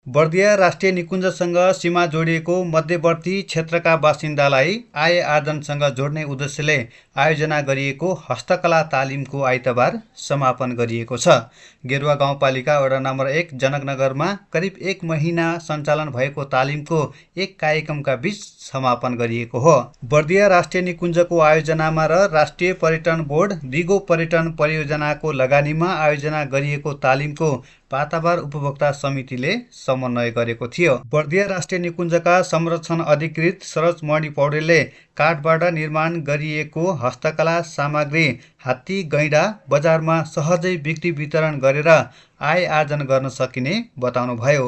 बर्दिया राष्ट्रिय निकुञ्जसँग सीमा जोडिएको मध्यवर्ती क्षेत्रका बासिन्दालाई आय आर्जनसँग जोड्ने उद्देश्यले आयोजना गरिएको हस्तकला तालिमको आइतबार समापन गरिएको छ। गेरुवा गाउँपालिका वडा नम्बर 1 जनकनगरमा करिब 1 महिना सञ्चालन भएको तालिमको एक कार्यक्रमका बीच समापन गरिएको हो। बर्दिया राष्ट्रिय निकुञ्जको आयोजनामा र राष्ट्रिय पर्यटन बोर्ड दिगो पर्यटन परियोजनाको लगानीमा आयोजना गरिएको तालिमको पाताबार उपभोक्ता समितिले समन्वय गरेको थियो। बर्दिया राष्ट्रिय निकुञ्जका संरक्षण अधिकृत सरोज मणि पौडेलले काठबाट निर्माण गरिएको हस्तकला सामग्री हात्ती गैंडा बजारमा सहजै बिक्री वितरण गरेर आय आर्जन गर्न सकिने बताउनुभयो।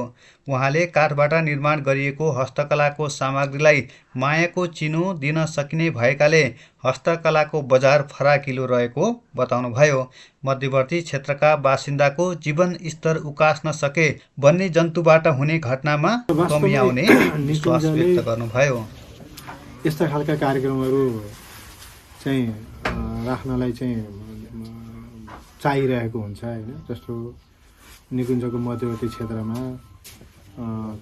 उहाँले काठबाट निर्माण गरिएको हस्तकलाको सामग्रीलाई मायाको चिनो दिन सकिने भएकाले हस्तकलाको बजार फराकिलो रहेको बताउनुभयो। मध्यवर्ती क्षेत्रका बासिन्दाको जीवन स्तर उकास्न सके वन्यजन्तुबाट हुने घटनामा कमी आउने विश्वास व्यक्त गर्नुभयो। यस्ता खालका कार्यक्रमहरू चाहिँ राख्नलाई चाहिँ चाहिरहेको हुन्छ हैन। जस्तो निकुञ्जको मध्यवर्ती क्षेत्रमा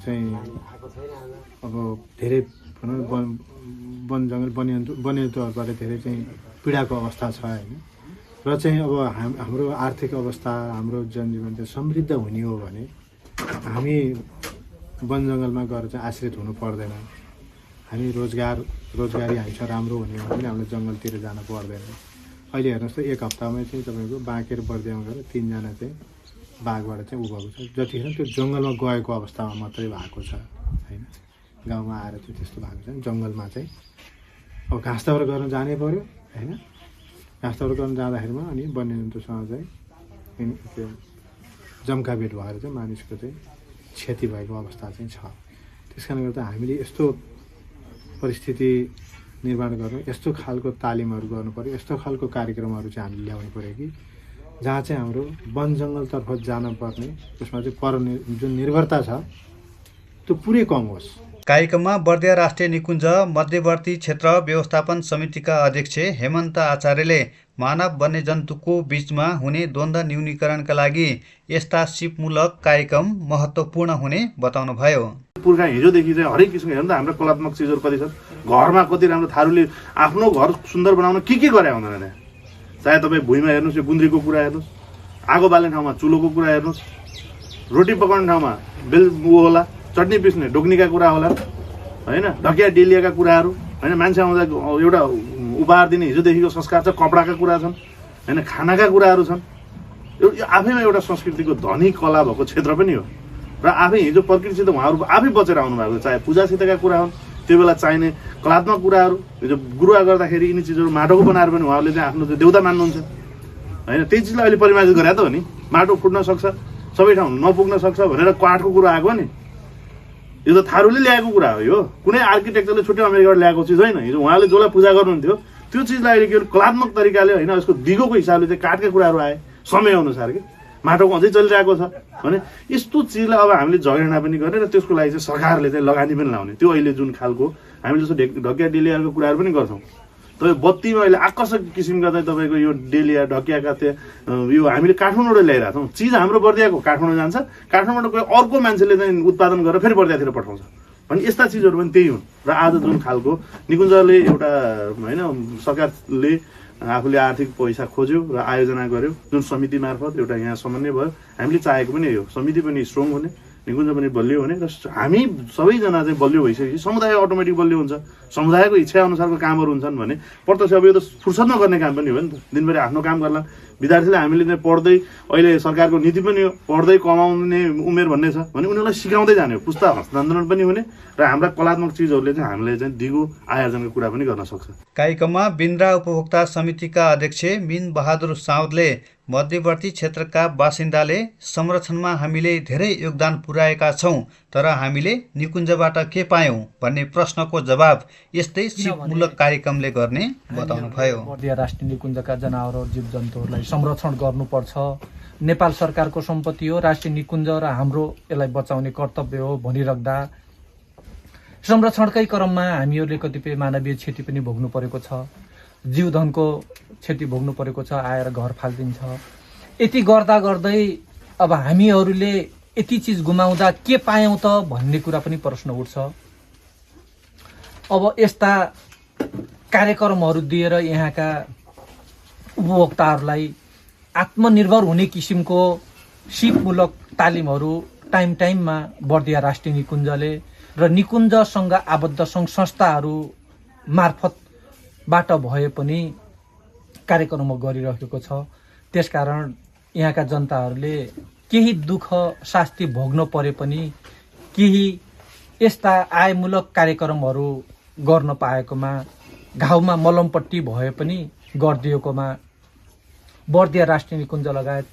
चाहिँ अब धेरै वन जङ्गल वन्यजन्तुहरूबाट धेरै चाहिँ पीडाको अवस्था छ हैन। र चाहिँ अब हाम्रो आर्थिक अवस्था हाम्रो जनजीवन चाहिँ समृद्ध हुने हो भने हामी वन जङ्गलमा गएर चाहिँ आश्रित हुनु पर्दैन। हामी रोजगारी हामीसँग राम्रो हुने हो भने हामीले जङ्गलतिर जान पर्दैन। अहिले हेर्नुहोस् त एक हप्तामै चाहिँ तपाईँको बाँकेर बर्दियामा गएर 3 जना चाहिँ बाघबाट चाहिँ उभेको छ। जतिखेर त्यो जङ्गलमा गएको अवस्थामा मात्रै भएको छ हैन। गाउँमा आएर चाहिँ त्यस्तो भएको छ। जङ्गलमा चाहिँ अब घाँस दाउरा गर्न जानै पर्यो हैन। घाँस दाउरा गर्न जाँदाखेरिमा अनि वन्यजन्तुसँग चाहिँ त्यो जम्काभेट भएर चाहिँ मानिसको चाहिँ क्षति भएको अवस्था चाहिँ छ। त्यसकारणले गर्दा हामीले यस्तो परिस्थिति निर्माण गर्नु, यस्तो खालको तालिमहरू गर्नु पर्यो, यस्तो खालको कार्यक्रमहरू चाहिँ हामीले ल्याउनु पर्यो कि जहाँ चाहिँ हाम्रो वन जङ्गलतर्फ जानुपर्ने त्यसमा चाहिँ जुन निर्भरता छ त्यो पुरै कम होस्। कार्यक्रममा बर्दिया राष्ट्रिय निकुञ्ज मध्यवर्ती क्षेत्र व्यवस्थापन समितिका अध्यक्ष हेमन्त आचार्यले मानव वन्यजन्तुको बीचमा हुने द्वन्द्व न्यूनीकरणका लागि यस्ता सिपमूलक कार्यक्रम महत्त्वपूर्ण हुने बताउनुभयो। पुर्खा हिजोदेखि चाहिँ हरेक किसिमको हेर्नु त हाम्रो कलात्मक चिजहरू कति छ। घरमा कति राम्रो थारूले आफ्नो घर सुन्दर बनाउन के गरे हुँदैन। चाहे तपाईँ भुइँमा हेर्नुहोस्, यो गुन्द्रीको कुरा हेर्नुहोस्, आगो बाल्ने ठाउँमा चुलोको कुरा हेर्नुहोस्, रोटी पकाउने ठाउँमा होला, चटनी पिस्ने ढोक्नीका कुरा होला होइन, ढकिया डेलियाका कुराहरू होइन, मान्छे आउँदा एउटा उपहार दिने हिजोदेखिको संस्कार छ, कपडाका कुरा छन् होइन, खानाका कुराहरू छन्। यो आफैमा एउटा संस्कृतिको धनी कला भएको क्षेत्र पनि हो। र आफै हिजो प्रकृतिसित उहाँहरू आफै बचेर आउनु भएको, चाहे पूजासितका कुरा हुन्, त्यो बेला चाहिने कलात्मक कुराहरू, हिजो गुरुवा गर्दाखेरि यिनी चिजहरू माटोको बनाएर पनि उहाँहरूले चाहिँ आफ्नो देउता मान्नुहुन्छ होइन। त्यही चिजलाई अहिले परिमार्जित गरे त हो नि। माटो फुट्न सक्छ, सबै ठाउँ नपुग्न सक्छ भनेर काठको कुरा आएको नि। यो त थारूले ल्याएको कुरा हो। यो कुनै आर्किटेक्चरले छुट्टै अमेरिकाबाट ल्याएको चिज होइन। हिजो उहाँले जसलाई पूजा गर्नुहुन्थ्यो त्यो चिजलाई अहिले के कलात्मक तरिकाले होइन, यसको दिगोको हिसाबले चाहिँ काठका कुराहरू आए समय अनुसार कि माटोको अझै चलिरहेको छ भने यस्तो चिजलाई अब हामीले जगेर्ना पनि गर्ने र त्यसको लागि चाहिँ सरकारले चाहिँ लगानी पनि लाउने। त्यो अहिले जुन खालको हामीले जस्तो ढकिया डेलियाको कुराहरू पनि गर्छौँ। तपाईँ बत्तीमा अहिले आकर्षक किसिमका चाहिँ तपाईँको यो डेलिया ढकियाका यो हामीले काठमाडौँबाट ल्याइरहेको छौँ। चिज हाम्रो बर्दियाको काठमाडौँ जान्छ, काठमाडौँबाट कोही अर्को मान्छेले चाहिँ उत्पादन गरेर फेरि बर्दियातिर पठाउँछ भने यस्ता चिजहरू पनि त्यही हुन्। र आज जुन खालको निकुञ्जले एउटा होइन सरकारले आफूले आर्थिक पैसा खोज्यो र आयोजना गर्यो, जुन समिति मार्फत एउटा यहाँ समन्वय भयो। हामीले चाहेको पनि यो समिति पनि स्ट्रङ हुने, निकुञ्ज पनि बलियो हुने र हामी सबैजना चाहिँ बलियो भइसकेपछि समुदाय अटोमेटिक बलियो हुन्छ। समुदायको इच्छा अनुसारको कामहरू हुन्छन् भने प्रत्यक्ष अब यो त फुर्सदमा गर्ने काम पनि हो नि त। दिनभरि आफ्नो काम गर्ला विद्यार्थीले हामीले चाहिँ पढ्दै, अहिले सरकारको नीति पनि हो पढ्दै कमाउने उमेर भन्ने छ भने उनीहरूलाई सिकाउँदै जाने हो। पुस्ता हस्तान्तरण पनि हुने र हाम्रा कलात्मक चिजहरूले चाहिँ हामीले चाहिँ दिगो आयोजनको कुरा पनि गर्न सक्छ। कार्यक्रममा बिन्द्रा उपभोक्ता समितिका अध्यक्ष मिन बहादुर साउदले मध्यवर्ती क्षेत्रका बासिन्दाले संरक्षणमा हामीले धेरै योगदान पुर्याएका छौँ, तर हामीले निकुञ्जबाट के पायौँ भन्ने प्रश्नको जवाब यस्तै सिपमूलक कार्यक्रमले गर्ने बताउनुभयो। बर्दिया राष्ट्रिय निकुञ्जका जनावर जीव जन्तुहरूलाई संरक्षण गर्नुपर्छ। नेपाल सरकारको सम्पत्ति हो राष्ट्रिय निकुञ्ज र हाम्रो यसलाई बचाउने कर्तव्य हो भनिराख्दा संरक्षणकै क्रममा हामीहरूले कतिपय मानवीय क्षति पनि भोग्नु परेको छ। जीवधनको क्षति भोग्नु परेको छ, आएर घर फालिदिन्छ। यति गर्दा गर्दै अब हामीहरूले यति चिज गुमाउँदा के पायौँ त भन्ने कुरा पनि प्रश्न उठ्छ। अब यस्ता कार्यक्रमहरू दिएर यहाँका उपभोक्ताहरूलाई आत्मनिर्भर हुने किसिमको सिपमूलक तालिमहरू टाइममा बर्दिया राष्ट्रिय निकुञ्जले र निकुञ्जसँग आबद्ध सङ्घ संस्थाहरू मार्फतबाट भए पनि कार्यक्रम गरिरहेको छ। त्यसकारण यहाँका जनताहरूले केही दुःख शास्ति भोग्न परे पनि केही यस्ता आयमूलक कार्यक्रमहरू गर्न पाएकोमा, घाउमा मलमपट्टि भए पनि गरिदिएकोमा बर्दिया राष्ट्रिय निकुञ्ज लगायत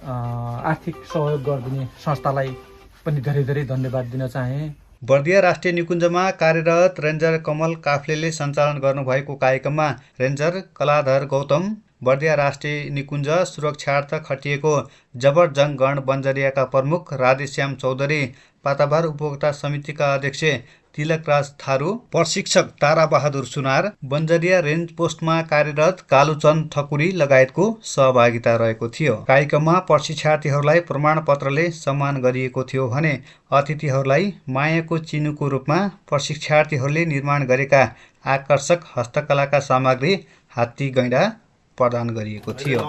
आर्थिक सहयोग गरिदिने संस्थालाई पनि धेरै धेरै धन्यवाद दिन चाहे। बर्दिया राष्ट्रिय निकुञ्जमा कार्यरत रेन्जर कमल काफ्लेले सञ्चालन गर्नुभएको कार्यक्रममा रेन्जर कलाधर गौतम, बर्दिया राष्ट्रिय निकुञ्ज सुरक्षार्थ खटिएको जबरजङ गण बन्जरियाका प्रमुख राधेश्याम चौधरी, पाताभार उपभोक्ता समितिका अध्यक्ष तिलकराज थारू, प्रशिक्षक ताराबहादुर सुनार, बन्जरिया रेन्ज पोस्टमा कार्यरत कालुचन्द ठकुरी लगायतको सहभागिता रहेको थियो। कार्यक्रममा प्रशिक्षार्थीहरूलाई प्रमाणपत्रले सम्मान गरिएको थियो भने अतिथिहरूलाई मायाको चिनुको रूपमा प्रशिक्षार्थीहरूले निर्माण गरेका आकर्षक हस्तकलाका सामग्री हात्ती गैँडा प्रदान गरिएको थियो।